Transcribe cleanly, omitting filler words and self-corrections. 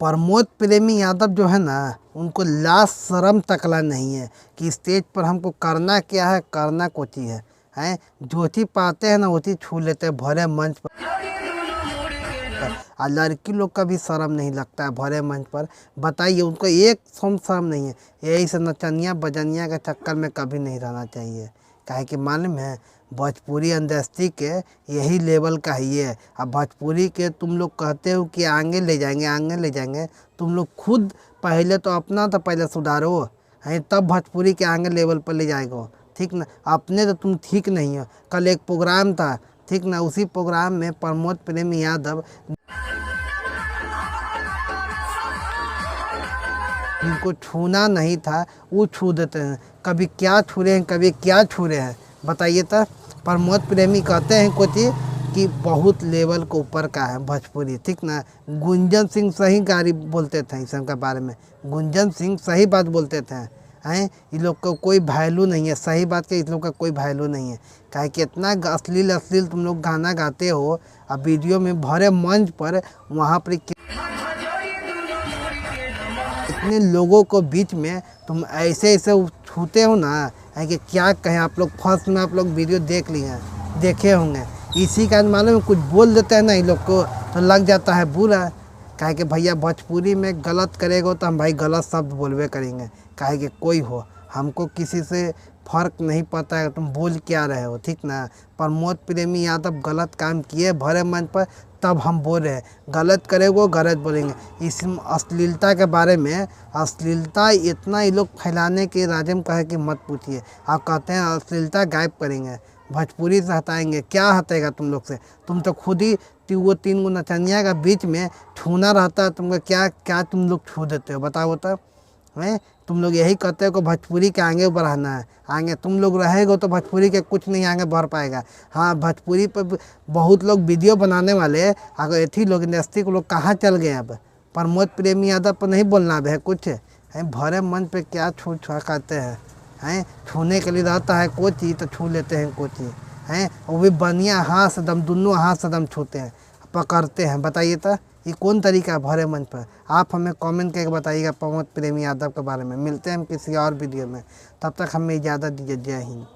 प्रमोद प्रेमी यादव जो है ना, उनको लाज शर्म तकला नहीं है कि स्टेज पर हमको करना क्या है, करना कोची है। हैं जो चीज़ पाते हैं ना वो चीज़ छू लेते हैं भरे मंच पर। और लड़की लोग का भी शर्म नहीं लगता है भरे मंच पर। बताइए, उनको एक शर्म नहीं है। यही से नचनिया बजनिया के चक्कर में कभी नहीं रहना चाहिए। काहे कि मालूम है, भोजपुरी इंडस्ट्री के यही लेवल का ही है। अब भोजपुरी के तुम लोग कहते हो कि आगे ले जाएंगे, आगे ले जाएंगे। तुम लोग खुद पहले तो अपना तो पहले सुधारो है, तब भोजपुरी के आगे लेवल पर ले जाएगा। ठीक ना, अपने तो तुम ठीक नहीं हो। कल एक प्रोग्राम था, ठीक ना, उसी प्रोग्राम में प्रमोद प्रेमी यादव जिनको छूना नहीं था वो छू देते हैं। कभी क्या छू रहे हैं, कभी क्या छू रहे हैं, बताइए तो। प्रमोद प्रेमी कहते हैं कुछ कि बहुत लेवल के ऊपर का है भोजपुरी। ठीक ना, गुंजन सिंह सही गाली बोलते थे इस के बारे में। गुंजन सिंह सही बात बोलते थे। हैं इन लोग का कोई वैल्यू नहीं है, सही बात के, इस लोग का कोई वैल्यू नहीं है। काहे कि इतना अश्लील अश्लील तुम लोग गाना गाते हो, अब वीडियो में भरे मंच पर, वहाँ पर इतने लोगों को बीच में तुम ऐसे ऐसे छूते हो ना, है कि क्या कहें। आप लोग फर्स्ट में आप लोग वीडियो देख लिए हैं, देखे होंगे। इसी का मालूम है, कुछ बोल देते हैं ना इन लोग को तो लग जाता है बुरा। काहे कि भैया भोजपुरी में गलत करेगा तो हम भाई गलत शब्द बोलबे करेंगे। काहे कि कोई हो, हमको किसी से फ़र्क नहीं पड़ता है तुम बोल क्या रहे हो। ठीक ना, प्रमोद प्रेमी यादव गलत काम किए भरे मंच पर, तब हम बोल रहे हैं। गलत करेगो गलत बोलेंगे। इस अश्लीलता के बारे में, अश्लीलता इतना ये लोग फैलाने के राजम कहे कि मत पूछिए। आप कहते हैं अश्लीलता गायब करेंगे, भोजपुरी से हटाएंगे। क्या हटेगा तुम लोग से? तुम तो खुद ही वो 3 गो नचनिया का बीच में छूना रहता है तुमको। क्या क्या तुम लोग छू देते हो, बताओ तो। हैं तुम लोग यही कहते हो कि भोजपुरी के आगे बढ़ाना है। आगे तुम लोग रहेगा तो भोजपुरी के कुछ नहीं आगे बढ़ पाएगा। हाँ, भोजपुरी पर बहुत लोग वीडियो बनाने वाले, अगर ऐसी लोग इंडस्ट्री के लोग कहाँ चल गए। अब प्रमोद प्रेमी यादव पर नहीं बोलना अब है कुछ है। भरे मन पे क्या छू छुआ करते हैं छूने के लिए रहता है कोई चीज़ तो छू लेते हैं कोई चीज़ हैं। वो भी बनिया हाथ से दम, दोनों हाथ से दम छूते हैं, पकड़ते हैं। बताइए तो ये कौन तरीका है भरे मंच पर? आप हमें कमेंट करके बताइएगा प्रमोद प्रेमी यादव के बारे में। मिलते हैं हम किसी और वीडियो में, तब तक हमें इजाज़त दीजिए। जय हिंद।